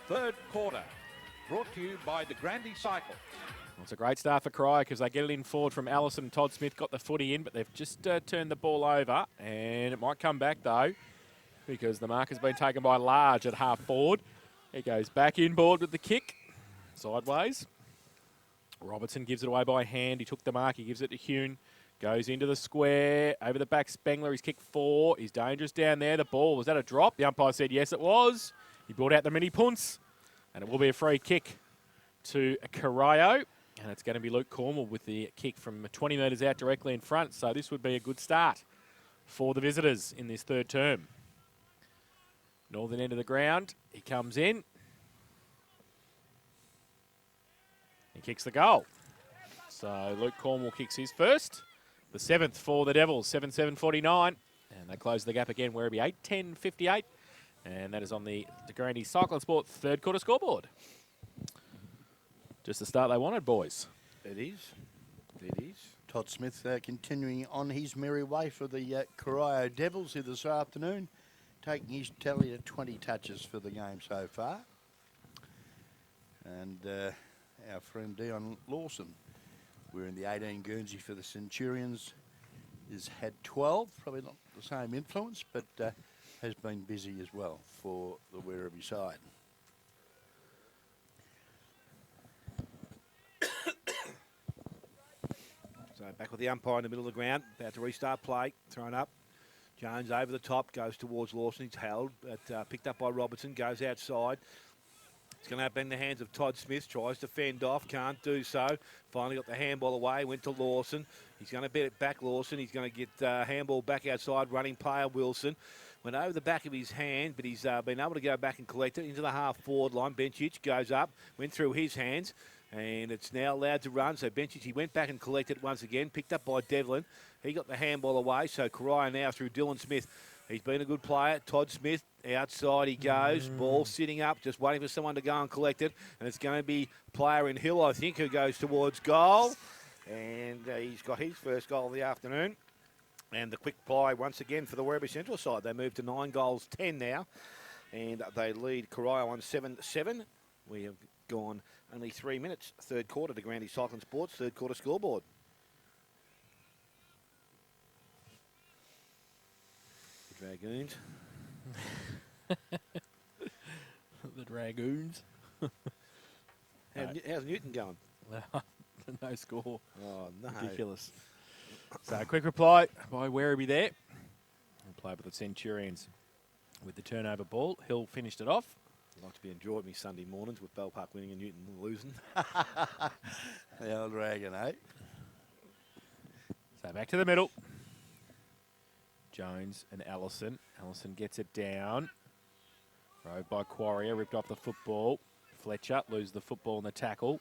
third quarter. Brought to you by the Grandy Cycle. Well, it's a great start for Cryer because they get it in forward from Allison. Todd Smith got the footy in, but they've just turned the ball over. And it might come back, though, because the mark has been taken by Large at half forward. He goes back inboard with the kick, sideways. Robertson gives it away by hand. He took the mark. He gives it to Hune. Goes into the square. Over the back, Spengler. He's kicked 4. He's dangerous down there. The ball, was that a drop? The umpire said yes, it was. He brought out the mini punts. And it will be a free kick to Corio. And it's going to be Luke Cornwall with the kick from 20 metres out directly in front. So this would be a good start for the visitors in this third term. Northern end of the ground. He comes in. He kicks the goal. So Luke Cornwall kicks his first. The 7th for the Devils, 7-7-49. And they close the gap again, where it'll be 8-10-58. And that is on the Grandy Cycle Sport third quarter scoreboard. Just the start they wanted, boys. It is. It is. Todd Smith continuing on his merry way for the Corio Devils here this afternoon, taking his tally to 20 touches for the game so far. And our friend Dion Lawson, wearing the 18 Guernsey for the Centurions, has had 12, probably not the same influence, but has been busy as well for the Werribee side. So back with the umpire in the middle of the ground, about to restart play, thrown up. Jones over the top, goes towards Lawson. He's held, but picked up by Robertson, goes outside. It's going to have been in the hands of Todd Smith, tries to fend off, can't do so. Finally got the handball away, went to Lawson. He's going to bet it back, Lawson. He's going to get handball back outside, running player Wilson. Went over the back of his hand, but he's been able to go back and collect it into the half-forward line. Bencic goes up, went through his hands, and it's now allowed to run. So Bencic, he went back and collected once again, picked up by Devlin. He got the handball away, so Corio now through Dylan Smith. He's been a good player. Todd Smith, outside he goes. Ball sitting up, just waiting for someone to go and collect it. And it's going to be player in Hill, I think, who goes towards goal. And he's got his first goal of the afternoon. And the quick play once again for the Werribee Central side. They move to 9 goals, 10 now. And they lead Corio on 7-7. We have gone only 3 minutes. Third quarter to Grandy Cycling Sports, third quarter scoreboard. The Dragoons. The Dragoons. How's Newton going? No score. Oh, no. Ridiculous. So a quick reply by Werribee there. We'll play with the Centurions with the turnover ball. Hill finished it off. I'd like to be enjoying me Sunday mornings with Bell Park winning and Newton losing. The old dragon, eh? So back to the middle. Jones and Allison. Allison gets it down. Rode by Quarrier, ripped off the football. Fletcher loses the football in the tackle.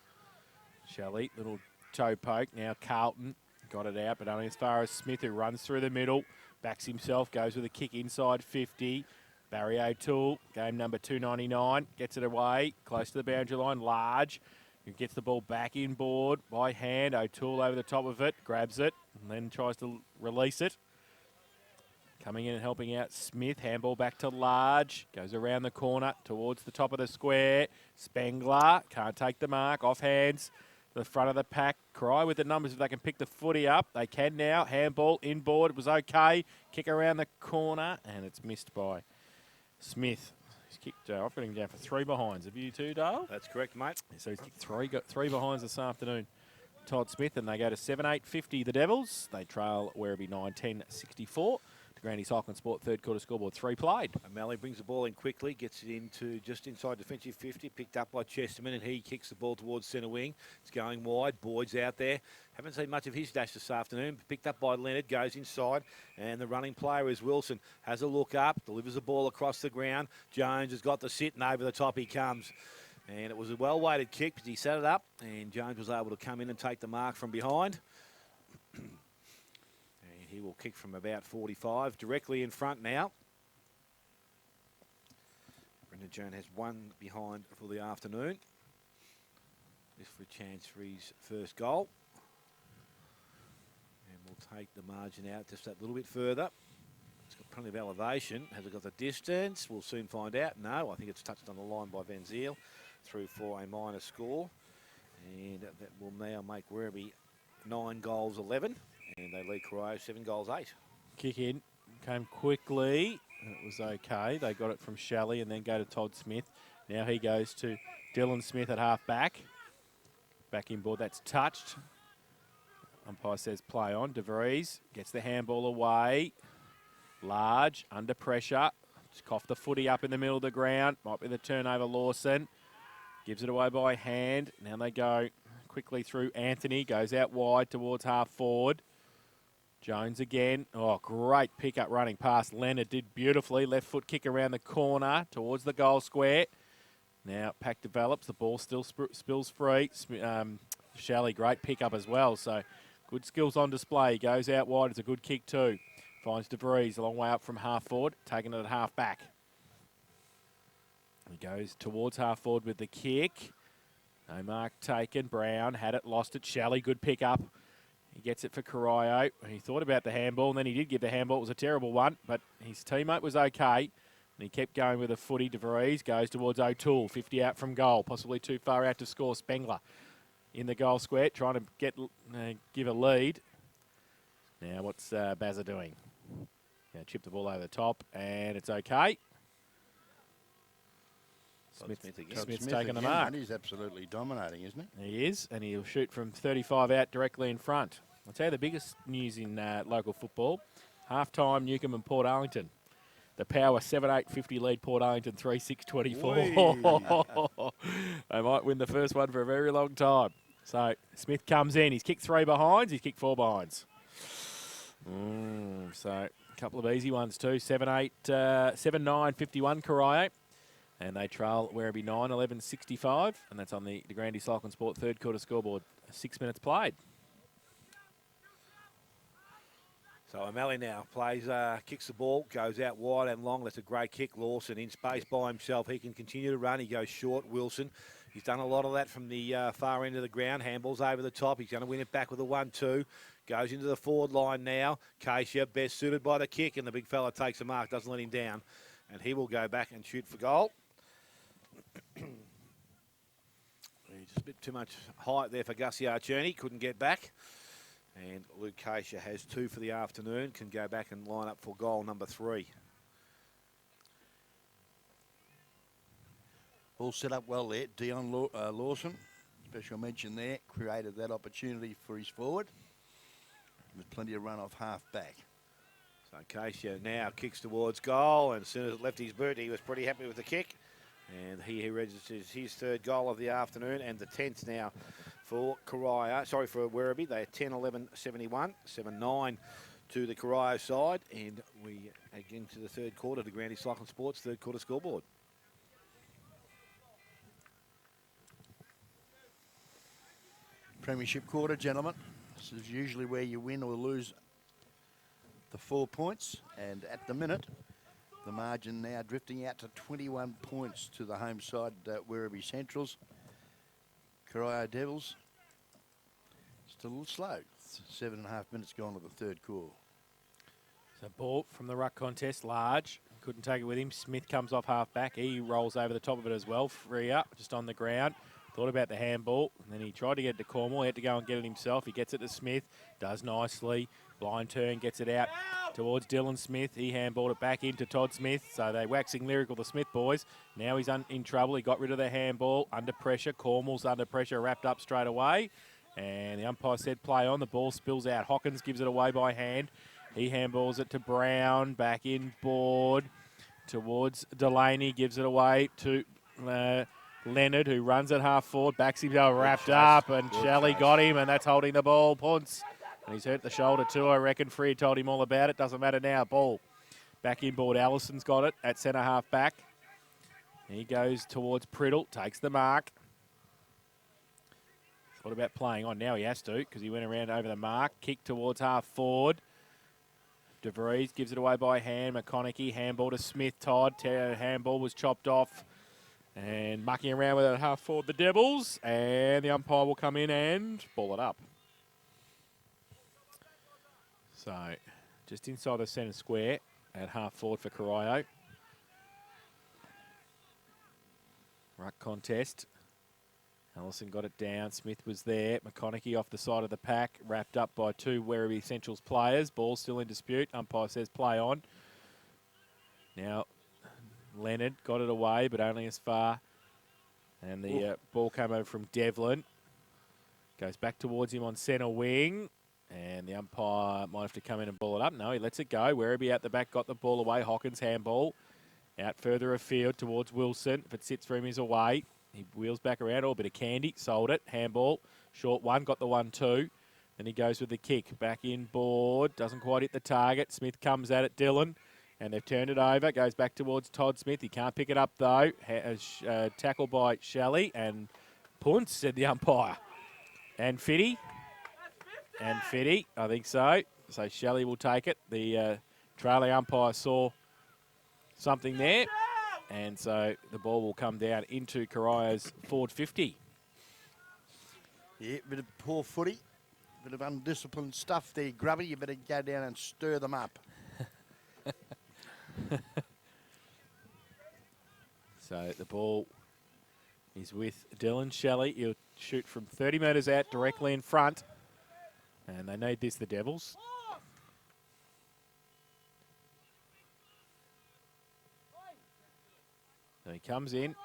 Shelley, little toe poke. Now Carlton got it out, but only as far as Smith, who runs through the middle. Backs himself, goes with a kick inside 50. Barry O'Toole, game number 299, gets it away, close to the boundary line. Large, who gets the ball back inboard by hand. O'Toole over the top of it, grabs it, and then tries to release it. Coming in and helping out Smith. Handball back to Large. Goes around the corner towards the top of the square. Spengler can't take the mark. Off hands. The front of the pack. Cry with the numbers if they can pick the footy up. They can now. Handball inboard. It was okay. Kick around the corner. And it's missed by Smith. He's kicked off. Putting down for 3 behinds. Have you too, Dale? That's correct, mate. So he's kicked 3. Got 3 behinds this afternoon. Todd Smith. And they go to 7-8-50, the Devils. They trail Werribee 9-10-64. Grandy Cycling Sport third quarter scoreboard, 3 played. O'Malley brings the ball in quickly, gets it into just inside defensive 50, picked up by Chesterman, and he kicks the ball towards centre wing. It's going wide. Boyd's out there. Haven't seen much of his dash this afternoon. Picked up by Leonard, goes inside, and the running player is Wilson. Has a look up, delivers the ball across the ground. Jones has got the sit, and over the top he comes. And it was a well-weighted kick, but he set it up, and Jones was able to come in and take the mark from behind. He will kick from about 45, directly in front now. Brendan Jones has 1 behind for the afternoon. This for a chance for his first goal. And we'll take the margin out just that little bit further. It's Plenty of elevation. Has it got the distance? We'll soon find out. No, I think it's touched on the line by Van Ziel through for a minor score. And that will now make Werribee 9 goals 11. And they lead Corio 7 goals 8. Kick in, came quickly. It was okay. They got it from Shelley and then go to Todd Smith. Now he goes to Dylan Smith at half back. Back in board, that's touched. Umpire says play on. De Vries gets the handball away. Large, under pressure. Just coughed the footy up in the middle of the ground. Might be the turnover, Lawson. Gives it away by hand. Now they go quickly through. Anthony goes out wide towards half forward. Jones again. Oh, great pickup running past. Leonard did beautifully. Left foot kick around the corner towards the goal square. Now pack develops. The ball still spills free. Shelley, great pickup as well. So good skills on display. Goes out wide. It's a good kick too. Finds De Vries a long way up from half forward. Taking it at half back. He goes towards half forward with the kick. No mark taken. Brown had it, lost it. Shelley, good pick up. He gets it for Corio. He thought about the handball, and then he did give the handball. It was a terrible one, but his teammate was okay. And he kept going with a footy. De Vries goes towards O'Toole. 50 out from goal. Possibly too far out to score. Spengler in the goal square, trying to give a lead. Now what's Bazza doing? Now chip the ball over the top, and it's okay. Smith's taking the mark. He's absolutely dominating, isn't he? He is, and he'll shoot from 35 out directly in front. I'll tell you the biggest news in local football. Half-time, Newcombe and Port Arlington. The Power 7-8-50 lead Port Arlington 3-6-24. They might win the first one for a very long time. So Smith comes in. He's kicked 3 behinds. He's kicked 4 behinds. So a couple of easy ones too. 7-9-51 Corio. And they trail Werribee 9-11-65. And that's on the Grandi Cycling Sport third quarter scoreboard. 6 minutes played. So O'Malley now plays, kicks the ball, goes out wide and long. That's a great kick. Lawson in space by himself. He can continue to run. He goes short. Wilson. He's done a lot of that from the far end of the ground. Handballs over the top. He's going to win it back with a 1-2. Goes into the forward line now. Keisha, best suited by the kick, and the big fella takes a mark, doesn't let him down. And he will go back and shoot for goal. Just a bit too much height there for Gussie Archerney. Couldn't get back. And Luke Keisha has 2 for the afternoon. Can go back and line up for goal number 3. Ball set up well there. Dion Lawson, special mention there, created that opportunity for his forward. With plenty of run off half back. So Keisha now kicks towards goal, and as soon as it left his boot, he was pretty happy with the kick. And he registers his 3rd goal of the afternoon, and the 10th now for Corio. Sorry, for Werribee. They are 10-11-71, 7-9 to the Corio side. And we again to the 3rd quarter, the Grandi Cycling Sports 3rd quarter scoreboard. Premiership quarter, gentlemen. This is usually where you win or lose the 4 points. And at the minute, the margin now drifting out to 21 points to the home side, Werribee Centrals. Corio Devils, still a little slow. 7.5 minutes gone to the 3rd quarter. So ball from the ruck contest, large. Couldn't take it with him. Smith comes off half back. He rolls over the top of it as well. Free up, just on the ground. Thought about the handball, and then he tried to get it to Cornwall. He had to go and get it himself. He gets it to Smith, does nicely. Blind turn, gets it out towards Dylan Smith. He handballed it back into Todd Smith. So they're waxing lyrical, the Smith boys. Now he's in trouble. He got rid of the handball. Under pressure. Cornwall's under pressure, wrapped up straight away. And the umpire said play on. The ball spills out. Hawkins gives it away by hand. He handballs it to Brown. Back in board towards Delaney. Gives it away to Leonard, who runs at half forward. Backs him wrapped up. And Shelley got him, and that's holding the ball. Punts. And he's hurt the shoulder too, I reckon. Free told him all about it. Doesn't matter now. Ball back in board. Allison's got it at centre half back. He goes towards Priddle. Takes the mark. Thought about playing on. Now he has to because he went around over the mark. Kick towards half forward. De Vries gives it away by hand. McConaughey handball to Smith. Todd. Handball was chopped off. And mucking around with it at half forward, the Devils. And the umpire will come in and ball it up. So, just inside the centre square, at half forward for Corio. Ruck contest. Allison got it down. Smith was there. McConaughey off the side of the pack, wrapped up by two Werribee Essentials players. Ball still in dispute. Umpire says play on. Now, Leonard got it away, but only as far. And the ball came over from Devlin. Goes back towards him on centre wing. And the umpire might have to come in and ball it up. No, he lets it go. Werribee out the back got the ball away. Hawkins handball. Out further afield towards Wilson. If it sits for him, he's away. He wheels back around. Oh, a bit of candy. Sold it. Handball. Short one. Got the 1-2. Then he goes with the kick. Back in board. Doesn't quite hit the target. Smith comes at it. Dylan. And they've turned it over. Goes back towards Todd Smith. He can't pick it up, though. Tackle by Shelley. And punts, said the umpire. And Fitty. And Fitty. I think so. So Shelley will take it. The trailing umpire saw something there. And so the ball will come down into Corio's forward 50. Yeah, bit of poor footy, bit of undisciplined stuff there, Grubby. You better go down and stir them up. So the ball is with Dylan Shelley. He'll shoot from 30 metres out directly in front. And they need this, the Devils. So he comes in.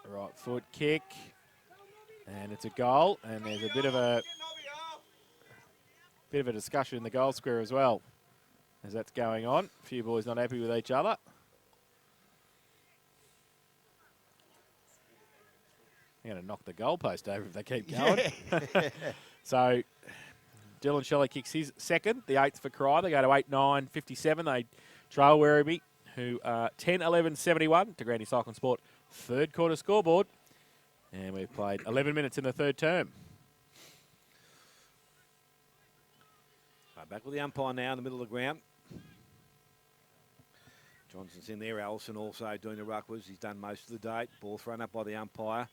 Right foot kick. And it's a goal. And there's a bit of a discussion in the goal square as well as that's going on. A few boys not happy with each other. They're going to knock the goalpost over if they keep going. Yeah. So Dylan Shelley kicks his second, the 8th for Cry. They go to 8-9-57. They trail Werribee, who are 10-11-71 to Grandy Cycling Sport third quarter scoreboard. And we've played 11 minutes in the third term. Back with the umpire now in the middle of the ground. Johnson's in there. Allison also doing the ruckwas. He's done most of the day. Ball thrown up by the umpire.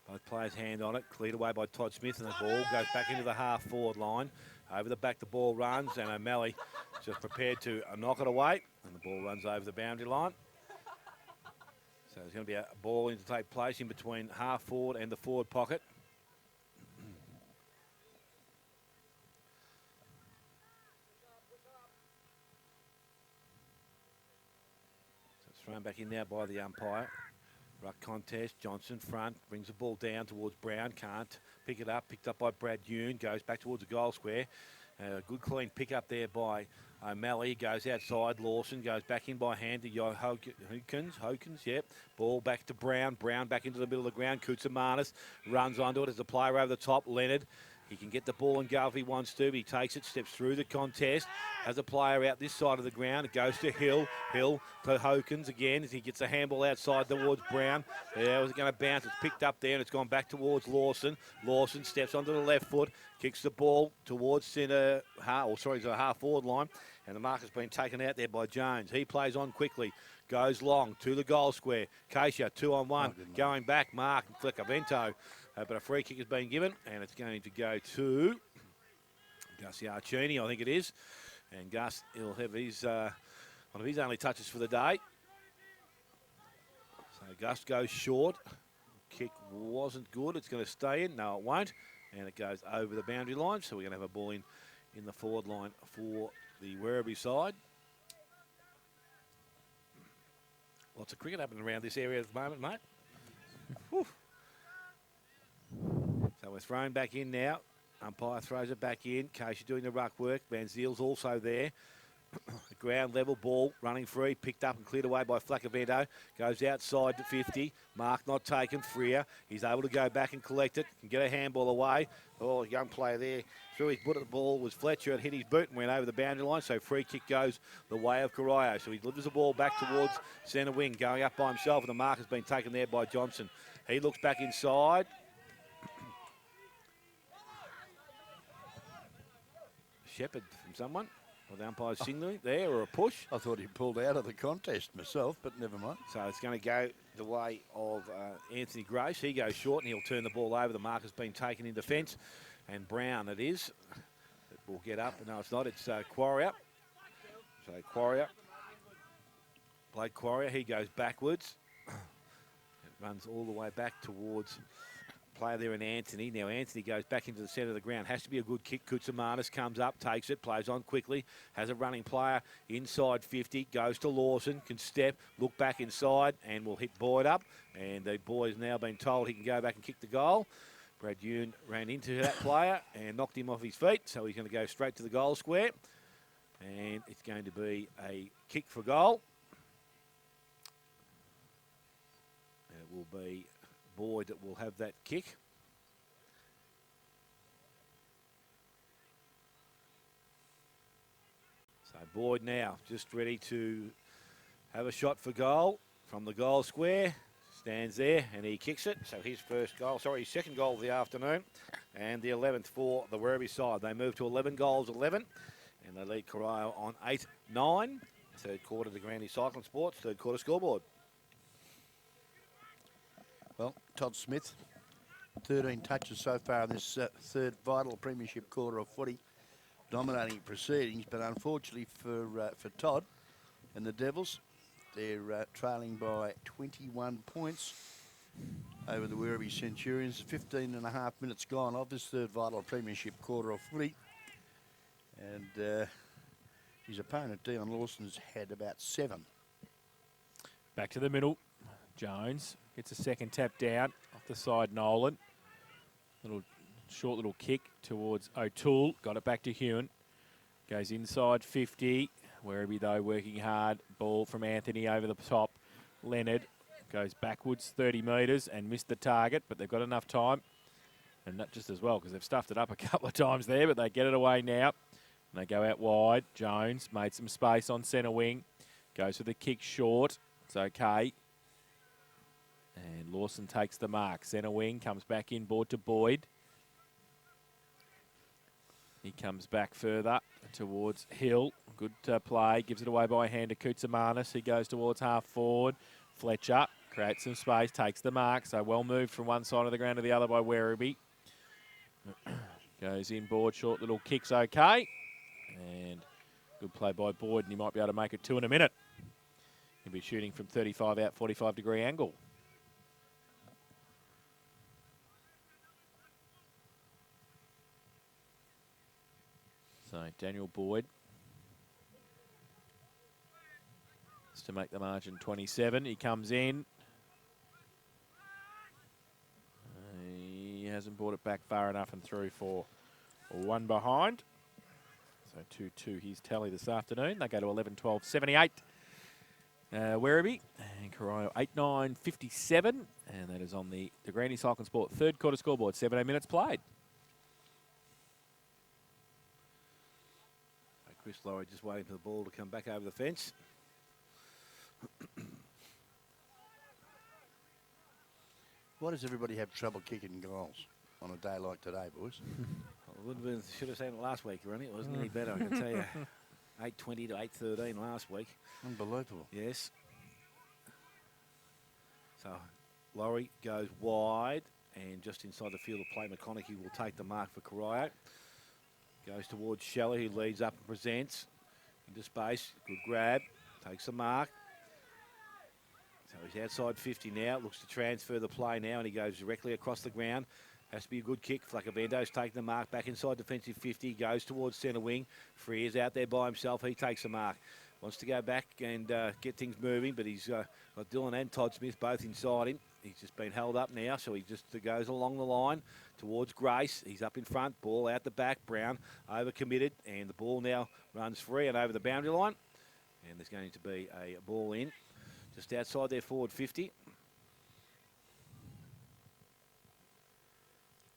Both players hand on it. Cleared away by Todd Smith, and the ball goes back into the half-forward line. Over the back, the ball runs, and O'Malley just prepared to knock it away, and the ball runs over the boundary line. So there's going to be a ball in to take place in between half-forward and the forward pocket. So it's thrown back in now by the umpire. Ruck contest, Johnson front, brings the ball down towards Brown, can't pick it up, picked up by Brad Yoon, goes back towards the goal square. Good clean pick up there by O'Malley, goes outside, Lawson goes back in by hand to Hokins, yep. Ball back to Brown, Brown back into the middle of the ground, Koutsamanis runs onto it as a player over the top, Leonard. He can get the ball and go if he wants to, but he takes it, steps through the contest. Has a player out this side of the ground. It goes to Hill. Hill to Hokins again as he gets a handball outside towards Brown. Yeah, was it going to bounce? It's picked up there and it's gone back towards Lawson. Lawson steps onto the left foot, kicks the ball towards the half-forward line. And the mark has been taken out there by Jones. He plays on quickly. Goes long to the goal square. Keisha, 2-on-1. Going back, Mark and Flecavento. But a free kick has been given, and it's going to go to Gus Yarchini, I think it is. And Gus, he'll have his one of his only touches for the day. So Gus goes short. Kick wasn't good. It's going to stay in. No, it won't. And it goes over the boundary line. So we're going to have a ball in the forward line for the Werribee side. Lots of cricket happening around this area at the moment, mate. Whew. So we're thrown back in now. Umpire throws it back in. Keisha doing the ruck work. Van Ziel's also there. The ground level ball running free. Picked up and cleared away by Flecavento. Goes outside to 50. Mark not taken. Freer. He's able to go back and collect it. Can get a handball away. Oh, young player there. Threw his boot at the ball was Fletcher. It hit his boot and went over the boundary line. So free kick goes the way of Corio. So he delivers the ball back towards centre wing. Going up by himself. And the mark has been taken there by Johnson. He looks back inside. Shepherd from someone. Or the umpire's signaling there, or a push. I thought he pulled out of the contest myself, but never mind. So it's going to go the way of Anthony Grace. He goes short and he'll turn the ball over. The mark has been taken in defence. And Brown it is. It will get up. No, it's not. It's Quarry up. So Quarrier, Blake Quarrier, he goes backwards. It runs all the way back towards player there in Anthony. Now Anthony goes back into the centre of the ground. Has to be a good kick. Koutsamanis comes up, takes it, plays on quickly. Has a running player inside 50. Goes to Lawson, can step, look back inside, and will hit Boyd up. And the boy's now been told he can go back and kick the goal. Brad Yoon ran into that player and knocked him off his feet, so he's going to go straight to the goal square. And it's going to be a kick for goal. It will be Boyd that will have that kick. So Boyd now just ready to have a shot for goal from the goal square. Stands there and he kicks it. So his second goal of the afternoon, and the 11th for the Werribee side. They move to 11 goals, 11, and they lead Corio on 8-9. Third quarter, the Grandy Cycling Sports third quarter scoreboard. Well, Todd Smith, 13 touches so far in this third vital premiership quarter of footy, dominating proceedings. But unfortunately for Todd and the Devils, they're trailing by 21 points over the Werribee Centurions. 15 and a half minutes gone of this third vital premiership quarter of footy. And his opponent, Dion Lawson's had about 7. Back to the middle. Jones gets a second tap down off the side. Nolan. Short little kick towards O'Toole. Got it back to Hewen. Goes inside 50. Werribee, though, working hard. Ball from Anthony over the top. Leonard goes backwards 30 metres and missed the target, but they've got enough time. And not just as well, because they've stuffed it up a couple of times there, but they get it away now. And they go out wide. Jones made some space on centre wing. Goes for the kick short. It's okay. And Lawson takes the mark. Centre wing comes back in board to Boyd. He comes back further towards Hill. Good play. Gives it away by hand to Koutsamanis. He goes towards half forward. Fletcher creates some space. Takes the mark. So well moved from one side of the ground to the other by Werribee. Goes in board. Short little kick's okay. And good play by Boyd. And he might be able to make it 2 in a minute. He'll be shooting from 35 out, 45-degree angle. So Daniel Boyd just to make the margin 27. He comes in. He hasn't brought it back far enough and through for 1 behind. So 2-2 his tally this afternoon. They go to 11-12, 78. Werribee and Corio 8-9, 57. And that is on the Grandy Cycling Sport third quarter scoreboard. 17 minutes played. Chris Laurie just waiting for the ball to come back over the fence. Why does everybody have trouble kicking goals on a day like today, boys? Should have seen it last week, Ronnie. It wasn't any better, I can tell you. 8-20 to 8-13 last week. Unbelievable. Yes. So Laurie goes wide, and just inside the field of play, McConaughey will take the mark for Corio. Goes towards Shelley, who leads up and presents into space. Good grab, takes the mark. So he's outside 50 now. Looks to transfer the play now, and he goes directly across the ground. Has to be a good kick. Flaccavendo's taking the mark back inside defensive 50. Goes towards centre wing. Freer's out there by himself. He takes the mark. Wants to go back and get things moving, but he's got Dylan and Todd Smith both inside him. He's just been held up now, so he just goes along the line towards Grace. He's up in front, ball out the back. Brown overcommitted, and the ball now runs free and over the boundary line. And there's going to be a ball in just outside their forward 50.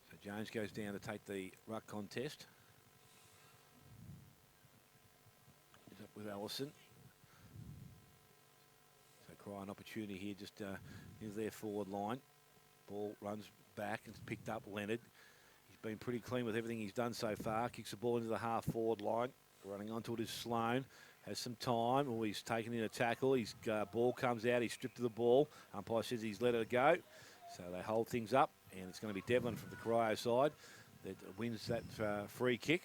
So Jones goes down to take the ruck contest. He's up with Allison. Cry an opportunity here, just is their forward line. Ball runs back and it's picked up Leonard. He's been pretty clean with everything he's done so far. Kicks the ball into the half forward line. Running onto it is Sloan. Has some time. Oh, he's taken in a tackle. His ball comes out. He's stripped of the ball. Umpire says he's let it go. So they hold things up, and it's going to be Devlin from the Corio side that wins that free kick.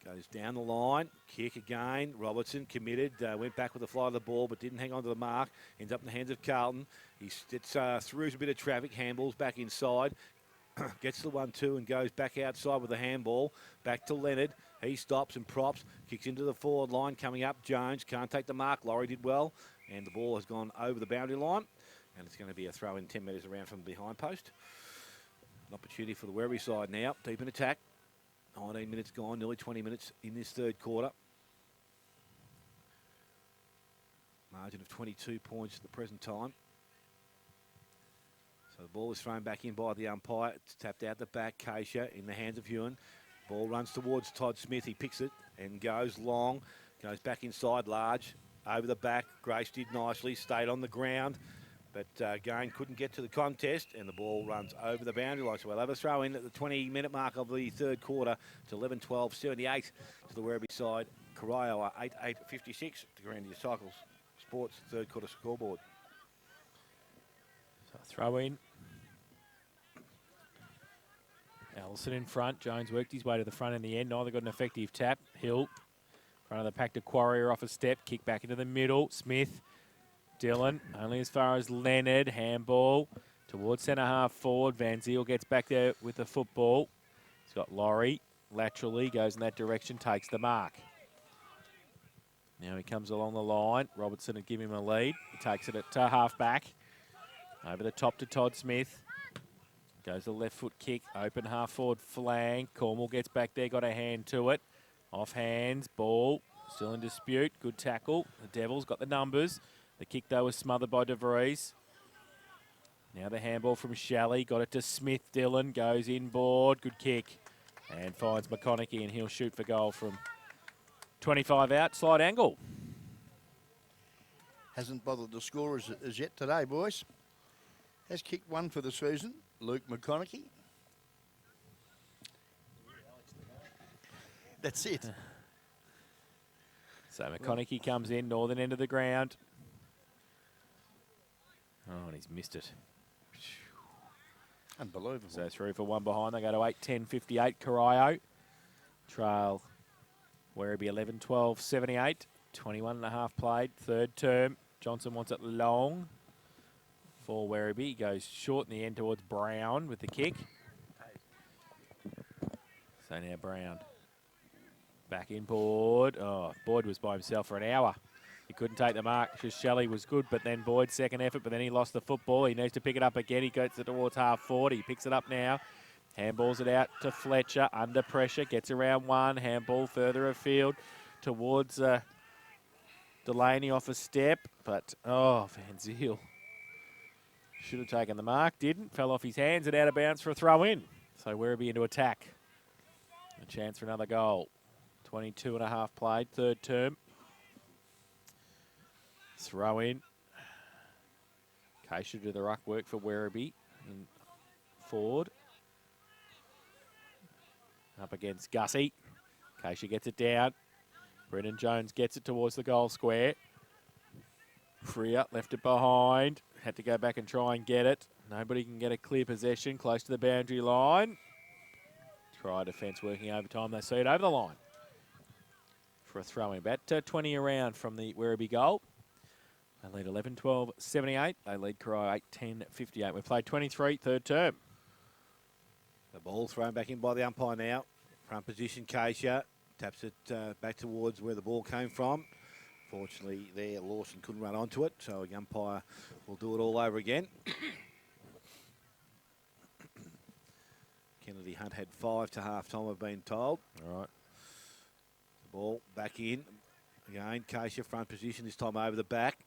Goes down the line, kick again. Robertson committed, went back with the fly of the ball, but didn't hang on to the mark. Ends up in the hands of Carlton. He gets through a bit of traffic, handballs back inside. Gets the 1-2 and goes back outside with the handball. Back to Leonard. He stops and props, kicks into the forward line, coming up. Jones can't take the mark. Laurie did well, and the ball has gone over the boundary line, and it's going to be a throw in 10 metres around from the behind post. An opportunity for the Werribee side now. Deep in attack. 19 minutes gone, nearly 20 minutes in this third quarter. Margin of 22 points at the present time. So the ball is thrown back in by the umpire. It's tapped out the back. Keisha in the hands of Ewan. Ball runs towards Todd Smith. He picks it and goes long. Goes back inside, large. Over the back. Grace did nicely. Stayed on the ground. But again, couldn't get to the contest, and the ball runs over the boundary line. So we'll have a throw in at the 20-minute mark of the third quarter to 11-12, 78 to the Werribee side. Corio 8-8-56 to Grandia Cycles Sports third quarter scoreboard. So throw in. Ellison in front. Jones worked his way to the front in the end. Neither got an effective tap. Hill, front of the pack to Quarrier off a step. Kick back into the middle. Smith. Dillon, only as far as Leonard. Handball towards centre half forward. Van Zyl gets back there with the football. He's got Laurie laterally, goes in that direction, takes the mark. Now he comes along the line. Robertson would give him a lead. He takes it at half back. Over the top to Todd Smith. Goes the left foot kick. Open half forward flank. Cornwall gets back there, got a hand to it. Off hands, ball. Still in dispute. Good tackle. The Devils got the numbers. The kick, though, was smothered by De Vries. Now the handball from Shalley. Got it to Smith. Dillon goes inboard. Good kick. And finds McConaughey, and he'll shoot for goal from 25 out. Slide angle. Hasn't bothered to score as yet today, boys. Has kicked one for the season. Luke McConaughey. That's it. So McConaughey comes in, northern end of the ground. Oh, and he's missed it. Unbelievable. So 3 for 1 behind. They go to 8-10-58. Corio. Trail Werribee 11-12, 78. 21 and a half played. Third term. Johnson wants it long for Werribee. He goes short in the end towards Brown with the kick. So now Brown. Back in Boyd. Oh, Boyd was by himself for an hour. He couldn't take the mark. Just Shelley was good, but then Boyd's second effort, but then he lost the football. He needs to pick it up again. He goes towards half forward. He picks it up now. Handballs it out to Fletcher. Under pressure. Gets around one. Handball further afield towards Delaney off a step. But, oh, Van Zyl should have taken the mark. Didn't. Fell off his hands and out of bounds for a throw in. So Werribee into attack. A chance for another goal. 22 and a half played. Third term. Throw in. Keisha do the ruck work for Werribee in forward. Up against Gussie. Keisha gets it down. Brendan Jones gets it towards the goal square. Freer left it behind. Had to go back and try and get it. Nobody can get a clear possession close to the boundary line. Try defence working overtime. They see it over the line for a throw in. About 20 around from the Werribee goal. They lead 11-12, 78. They lead Corio 8-10-58. We've played 23, third term. The ball thrown back in by the umpire now. Front position, Keisha. Taps it back towards where the ball came from. Fortunately, there, Lawson couldn't run onto it, so the umpire will do it all over again. Kennedy Hunt had 5 to half-time, I've been told. All right. The ball back in. Again, Keisha, front position, this time over the back.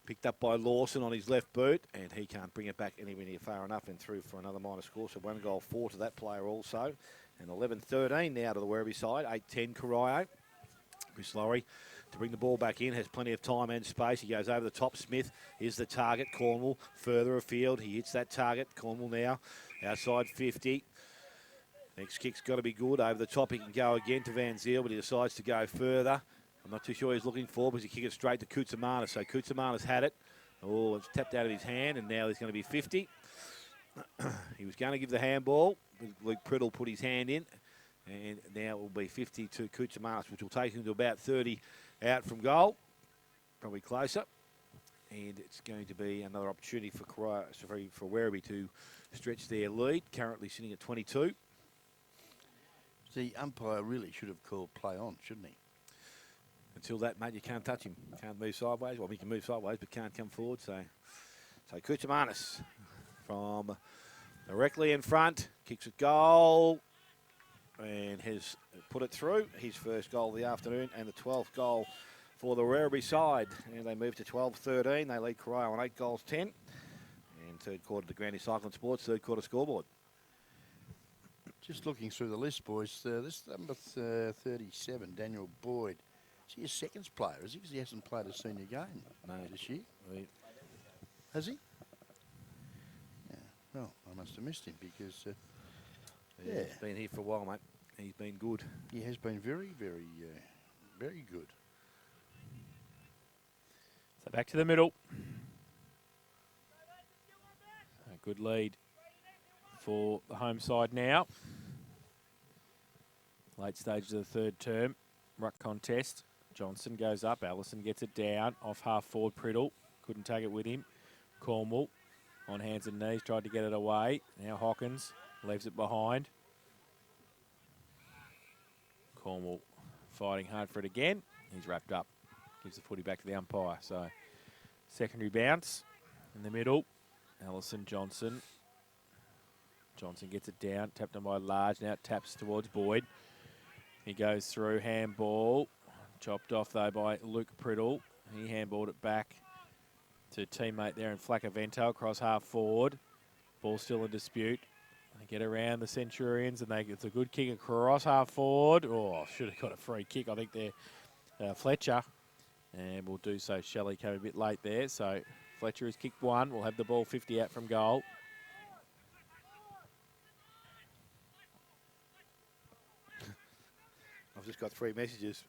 Picked up by Lawson on his left boot, and he can't bring it back anywhere near far enough and through for another minor score. So 1 goal, 4 to that player also. And 11-13 now to the Werribee side. 8-10 Corio. Chris Laurie to bring the ball back in. Has plenty of time and space. He goes over the top. Smith is the target. Cornwall further afield. He hits that target. Cornwall now outside 50. Next kick's got to be good. Over the top he can go again to Van Zyl, but he decides to go further. I'm not too sure he's looking for because he kicked it straight to Koutsamanis. So Koutsamanis had it. Oh, it's tapped out of his hand, and now he's going to be 50. He was going to give the handball. Luke Priddle put his hand in, And now it will be 50 to Kutsamanis, which will take him to about 30 out from goal. Probably closer. And it's going to be another opportunity for Werribee to stretch their lead, currently sitting at 22. The umpire really should have called play on, shouldn't he? Until that, mate, you can't touch him. Can't move sideways. Well, he can move sideways, but can't come forward. So Kutsamanis from directly in front, kicks it goal, and has put it through. His first goal of the afternoon and the 12th goal for the Werribee side. And they move to 12-13. They lead Corio on 8 goals, 10. And third quarter to Granny Cycling Sports, third quarter scoreboard. Just looking through the list, boys, this number 37, Daniel Boyd, is he a seconds player, is he? Because he hasn't played a senior game this year. Has he? Yeah. Well, I must have missed him because... He's been here for a while, mate. He's been good. He has been very, very, very good. So back to the middle. A good lead for the home side now. Late stages of the third term. Ruck contest. Johnson goes up. Allison gets it down. Off half forward, Priddle. Couldn't take it with him. Cornwall on hands and knees. Tried to get it away. Now Hawkins leaves it behind. Cornwall fighting hard for it again. He's wrapped up. Gives the footy back to the umpire. So secondary bounce in the middle. Allison Johnson. Johnson gets it down. Tapped on by Large. Now it taps towards Boyd. He goes through. Handball. Chopped off, though, by Luke Priddle. He handballed it back to a teammate there in Flacavento across half forward. Ball still in dispute. They get around the Centurions, and it's a good kick across half forward. Oh, should have got a free kick. I think they're Fletcher. And we'll do so. Shelley came a bit late there. So Fletcher has kicked one. We'll have the ball 50 out from goal. I've just got 3 messages.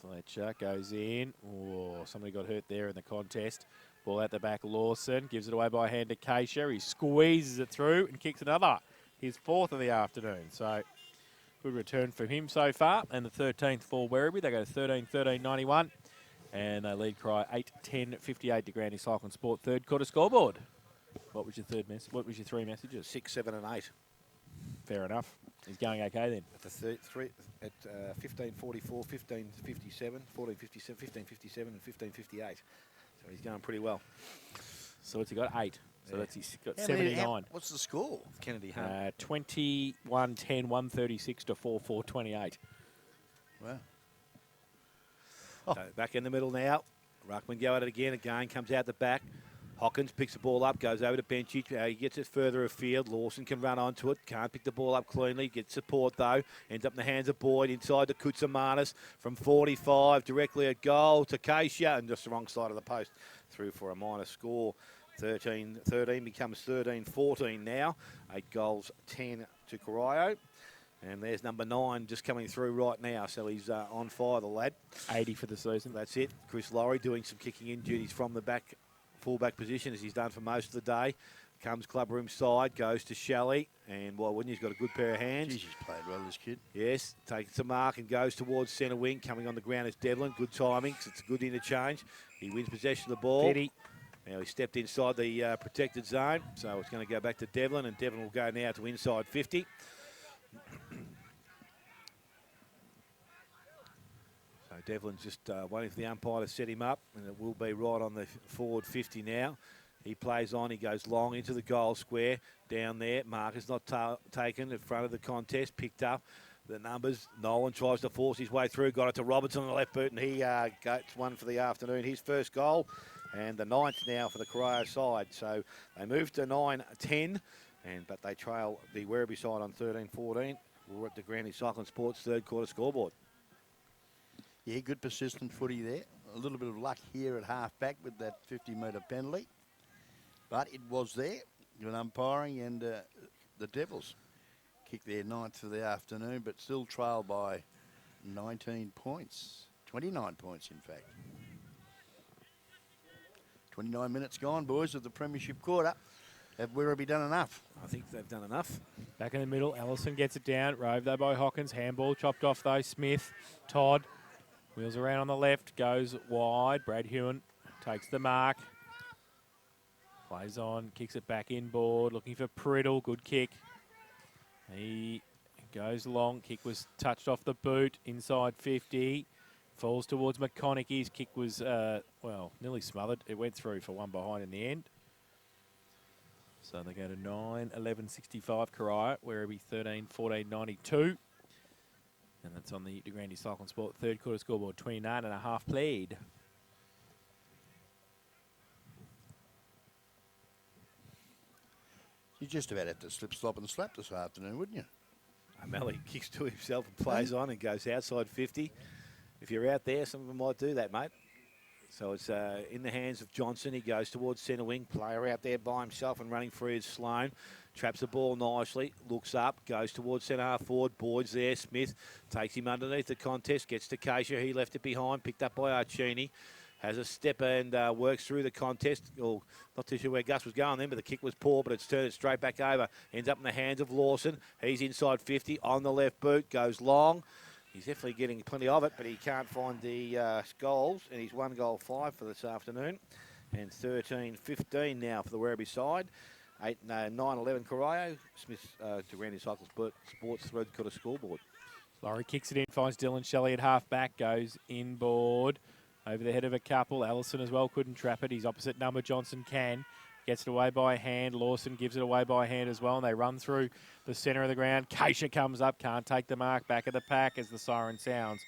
Fletcher goes in. Oh, somebody got hurt there in the contest. Ball out the back, Lawson. Gives it away by hand to Keisha. He squeezes it through and kicks another. His 4th of the afternoon. So good return from him so far. And the 13th for Werribee. They go 13-13-91. And they lead Cry 8-10-58 to Granny Cycling Sport. Third quarter scoreboard. What was your What was your 3 messages? 6, 7 and 8. Fair enough. He's going okay then. At the 15:44, 15:57, 14:57, 15:57 and 15:58. So he's going pretty well. So what's he got? 8. So Yeah. he's got 79. What's the score? Kennedy Hunt. 21-10, 136 to 4-4-28. Wow. So back in the middle now. Ruckman go at it again. Again comes out the back. Hawkins picks the ball up, goes over to Benchich. He gets it further afield. Lawson can run onto it. Can't pick the ball up cleanly. Gets support, though. Ends up in the hands of Boyd inside to Kutsamanis from 45. Directly at goal to Keisha. And just the wrong side of the post. Through for a minor score. 13-13 becomes 13-14 now. 8 goals, 10 to Corio. And there's number 9 just coming through right now. So he's on fire, the lad. 80 for the season. That's it. Chris Laurie doing some kicking in duties from the back. Fullback position as he's done for most of the day. Comes clubroom side, goes to Shelley, and why wouldn't he? He's got a good pair of hands. Jeez, he's played well, this kid. Yes, takes the mark and goes towards centre wing. Coming on the ground is Devlin. Good timing, 'cause it's a good interchange. He wins possession of the ball. 50. Now he stepped inside the protected zone, so it's going to go back to Devlin, and Devlin will go now to inside 50. So Devlin's just waiting for the umpire to set him up, and it will be right on the forward 50 now. He plays on, he goes long into the goal square, down there. Marcus not taken in front of the contest, picked up the numbers. Nolan tries to force his way through, got it to Robertson on the left boot, and he gets one for the afternoon. His first goal, and the 9th now for the Corio side. So they move to 9-10, but they trail the Werribee side on 13-14. We're at the Granny Cycling Sports third quarter scoreboard. Yeah, good persistent footy there. A little bit of luck here at half-back with that 50-metre penalty. But it was there. Good umpiring, and the Devils kicked their 9th of the afternoon, but still trailed by 19 points. 29 points, in fact. 29 minutes gone, boys, of the premiership quarter. Have Werribee done enough? I think they've done enough. Back in the middle, Ellison gets it down. Rove though by Hawkins. Handball chopped off though. Smith, Todd. Wheels around on the left, goes wide. Brad Hewen takes the mark. Plays on, kicks it back inboard. Looking for Priddle. Good kick. He goes long. Kick was touched off the boot. Inside 50. Falls towards McConaughey. His kick was, well, nearly smothered. It went through for one behind in the end. So they go to 9-11-65 Karaya, Werribee 13-14-92. And that's on the DeGrande Cycle and Sport third quarter scoreboard, 29.5 played. You just about have to slip, slop and slap this afternoon, wouldn't you? O'Malley kicks to himself and plays on and goes outside 50. If you're out there, some of them might do that, mate. So it's in the hands of Johnson. He goes towards centre wing. Player out there by himself and running free is Sloan. Traps the ball nicely. Looks up. Goes towards centre half forward. Boyd's there. Smith takes him underneath the contest. Gets to Keisha. He left it behind. Picked up by Archini. Has a step and works through the contest. Oh, not too sure where Gus was going then, but the kick was poor, but it's turned it straight back over. Ends up in the hands of Lawson. He's inside 50 on the left boot. Goes long. He's definitely getting plenty of it, but he can't find the goals, and he's 1 goal 5 for this afternoon. And 13-15 now for the Werribee side. 9-11 Corio. Smith DeGrande Cycle Sports third quarter scoreboard. Laurie kicks it in, finds Dylan Shelley at half back, goes inboard. Over the head of a couple. Ellison as well couldn't trap it. His opposite number, Johnson, can. Gets it away by hand. Lawson gives it away by hand as well, and they run through the centre of the ground. Keisha comes up, can't take the mark. Back of the pack as the siren sounds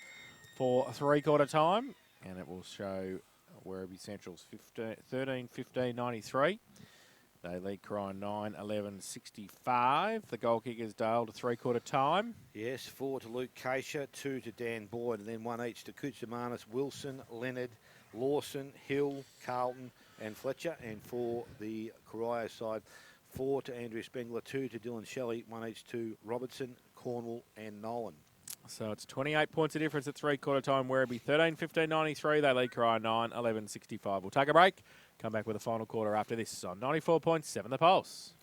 for three-quarter time, and it will show Werribee Central's 13-15-93. They lead Crine 9-11-65. The goal kickers Dale to three-quarter time. Yes, 4 to Luke Keisha, 2 to Dan Boyd, and then 1 each to Kuchamanis, Wilson, Leonard, Lawson, Hill, Carlton, and Fletcher. And for the Corio side, 4 to Andrew Spengler, 2 to Dylan Shelley, 1 each to Robertson, Cornwall, and Nolan. So it's 28 points of difference at three-quarter time. Werribee 13-15-93. They lead Crine 9-11-65. We'll take a break. Come back with a final quarter after this on 94.7 The Pulse.